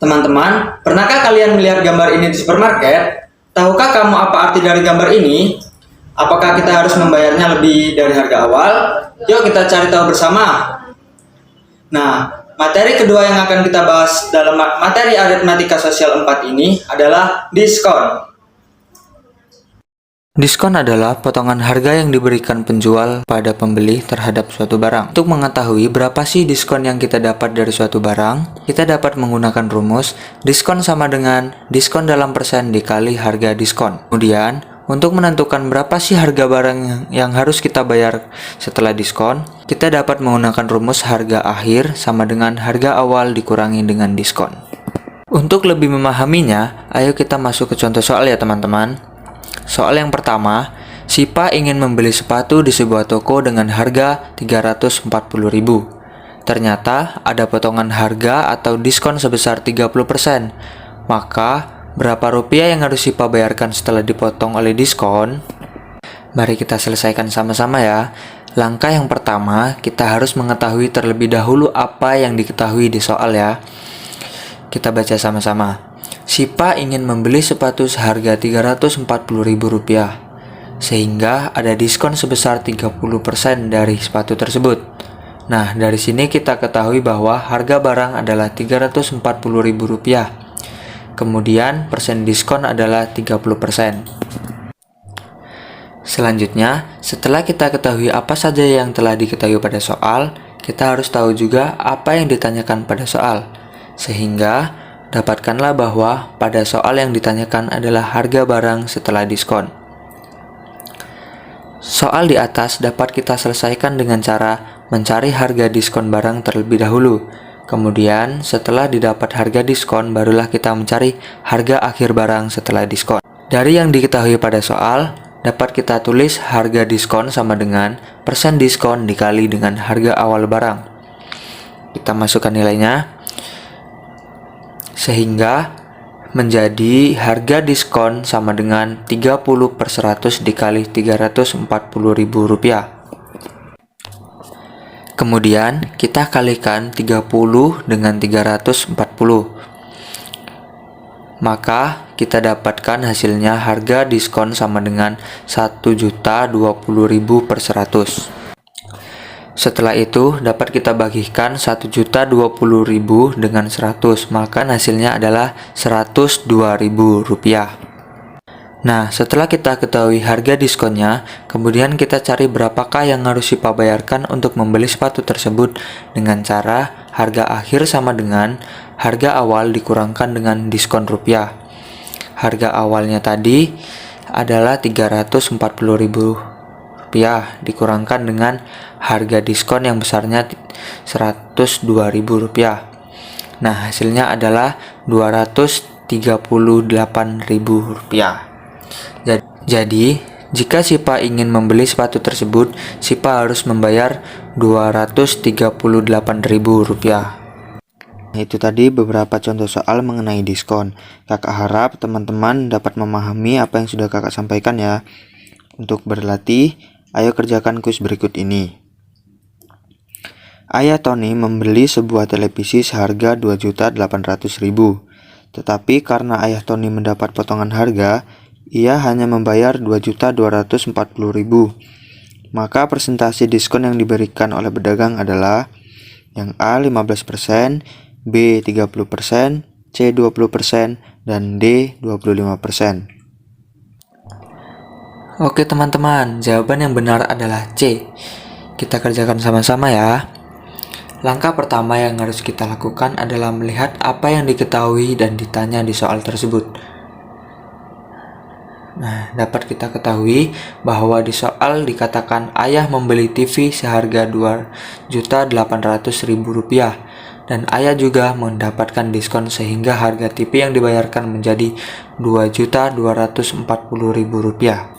Teman-teman, pernahkah kalian melihat gambar ini di supermarket? Tahukah kamu apa arti dari gambar ini? Apakah kita harus membayarnya lebih dari harga awal? Yuk kita cari tahu bersama. Nah, materi kedua yang akan kita bahas dalam materi aritmatika sosial 4 ini adalah diskon. Diskon adalah potongan harga yang diberikan penjual pada pembeli terhadap suatu barang. Untuk mengetahui berapa sih diskon yang kita dapat dari suatu barang, kita dapat menggunakan rumus diskon sama dengan diskon dalam persen dikali harga diskon. Kemudian, untuk menentukan berapa sih harga barang yang harus kita bayar setelah diskon, kita dapat menggunakan rumus harga akhir sama dengan harga awal dikurangi dengan diskon. Untuk lebih memahaminya, ayo kita masuk ke contoh soal ya teman-teman. Soal yang pertama, si Pak ingin membeli sepatu di sebuah toko dengan harga 340.000. Ternyata ada potongan harga atau diskon sebesar 30%. Maka, berapa rupiah yang harus si Pak bayarkan setelah dipotong oleh diskon? Mari kita selesaikan sama-sama ya. Langkah yang pertama, kita harus mengetahui terlebih dahulu apa yang diketahui di soal ya. Kita baca sama-sama. Si Pak ingin membeli sepatu seharga Rp340.000, sehingga ada diskon sebesar 30% dari sepatu tersebut. Nah, dari sini kita ketahui bahwa harga barang adalah Rp340.000. Kemudian, persen diskon adalah 30%. Selanjutnya, setelah kita ketahui apa saja yang telah diketahui pada soal, kita harus tahu juga apa yang ditanyakan pada soal. Sehingga, dapatkanlah bahwa pada soal yang ditanyakan adalah harga barang setelah diskon. Soal di atas dapat kita selesaikan dengan cara mencari harga diskon barang terlebih dahulu. Kemudian, setelah didapat harga diskon, barulah kita mencari harga akhir barang setelah diskon. Dari yang diketahui pada soal, dapat kita tulis harga diskon sama dengan persen diskon dikali dengan harga awal barang. Kita masukkan nilainya. Sehingga menjadi harga diskon sama dengan 30/100 dikali Rp340.000. Kemudian kita kalikan 30 dengan 340. Maka kita dapatkan hasilnya harga diskon sama dengan Rp1.020.000/100. Setelah itu, dapat kita bagikan Rp1.020.000 dengan 100, maka hasilnya adalah Rp102.000. Nah, setelah kita ketahui harga diskonnya, kemudian kita cari berapakah yang harus si Pak bayarkan untuk membeli sepatu tersebut dengan cara harga akhir sama dengan harga awal dikurangkan dengan diskon rupiah. Harga awalnya tadi adalah Rp340.000 dikurangkan dengan harga diskon yang besarnya Rp102.000. Nah, hasilnya adalah Rp238.000. Jadi, jika si Pak ingin membeli sepatu tersebut, si Pak harus membayar Rp238.000. Itu tadi beberapa contoh soal mengenai diskon. Kakak harap teman-teman dapat memahami apa yang sudah kakak sampaikan ya. Untuk berlatih, ayo kerjakan kuis berikut ini. Ayah Tony membeli sebuah televisi seharga Rp2.800.000. Tetapi karena ayah Tony mendapat potongan harga, ia hanya membayar Rp2.240.000. Maka persentase diskon yang diberikan oleh pedagang adalah yang A 15%, B 30%, C 20%, dan D 25%. Oke teman-teman, jawaban yang benar adalah C. Kita kerjakan sama-sama ya. Langkah pertama yang harus kita lakukan adalah melihat apa yang diketahui dan ditanya di soal tersebut. Nah, dapat kita ketahui bahwa di soal dikatakan ayah membeli TV seharga Rp2.800.000 dan ayah juga mendapatkan diskon sehingga harga TV yang dibayarkan menjadi Rp2.240.000.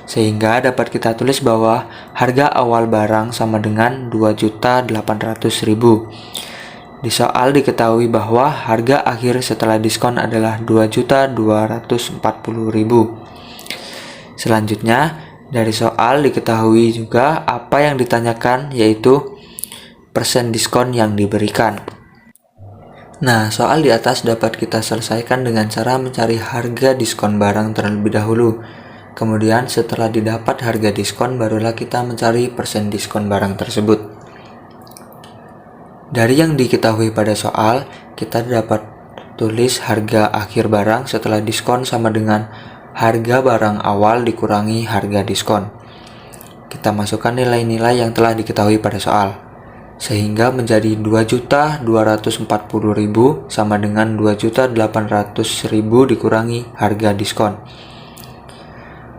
Sehingga dapat kita tulis bahwa harga awal barang sama dengan Rp2.800.000. Di soal diketahui bahwa harga akhir setelah diskon adalah Rp2.240.000. Selanjutnya, dari soal diketahui juga apa yang ditanyakan, yaitu persen diskon yang diberikan. Nah, soal di atas dapat kita selesaikan dengan cara mencari harga diskon barang terlebih dahulu. Kemudian setelah didapat harga diskon, barulah kita mencari persen diskon barang tersebut. Dari yang diketahui pada soal, kita dapat tulis harga akhir barang setelah diskon sama dengan harga barang awal dikurangi harga diskon. Kita masukkan nilai-nilai yang telah diketahui pada soal, sehingga menjadi 2.240.000 sama dengan 2.800.000 dikurangi harga diskon.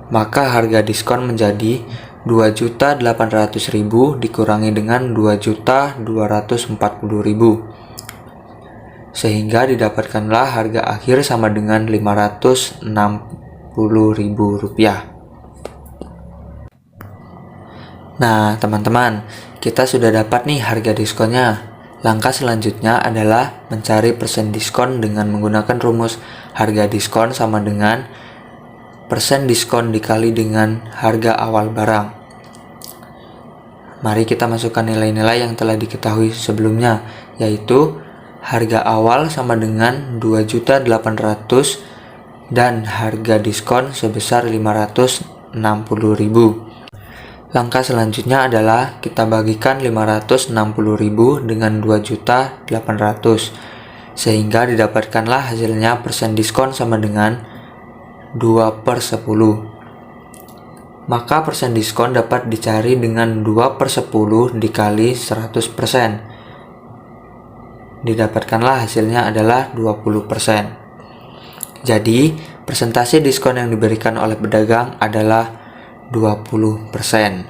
Maka harga diskon menjadi 2.800.000 dikurangi dengan 2.240.000. Sehingga didapatkanlah harga akhir sama dengan Rp560.000. Nah, teman-teman, kita sudah dapat nih harga diskonnya. Langkah selanjutnya adalah mencari persen diskon dengan menggunakan rumus harga diskon sama dengan persen diskon dikali dengan harga awal barang. Mari kita masukkan nilai-nilai yang telah diketahui sebelumnya, yaitu harga awal sama dengan 2.800.000 dan harga diskon sebesar 560.000. Langkah selanjutnya adalah kita bagikan 560.000 dengan 2.800.000 sehingga didapatkanlah hasilnya persen diskon sama dengan 2/10. Maka persen diskon dapat dicari dengan 2/10 dikali 100%. Didapatkanlah hasilnya adalah 20%. Jadi, persentase diskon yang diberikan oleh pedagang adalah 20%.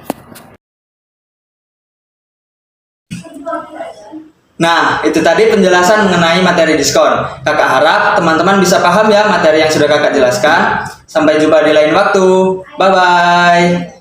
Nah, itu tadi penjelasan mengenai materi diskon. Kakak harap teman-teman bisa paham ya materi yang sudah kakak jelaskan. Sampai jumpa di lain waktu. Bye-bye.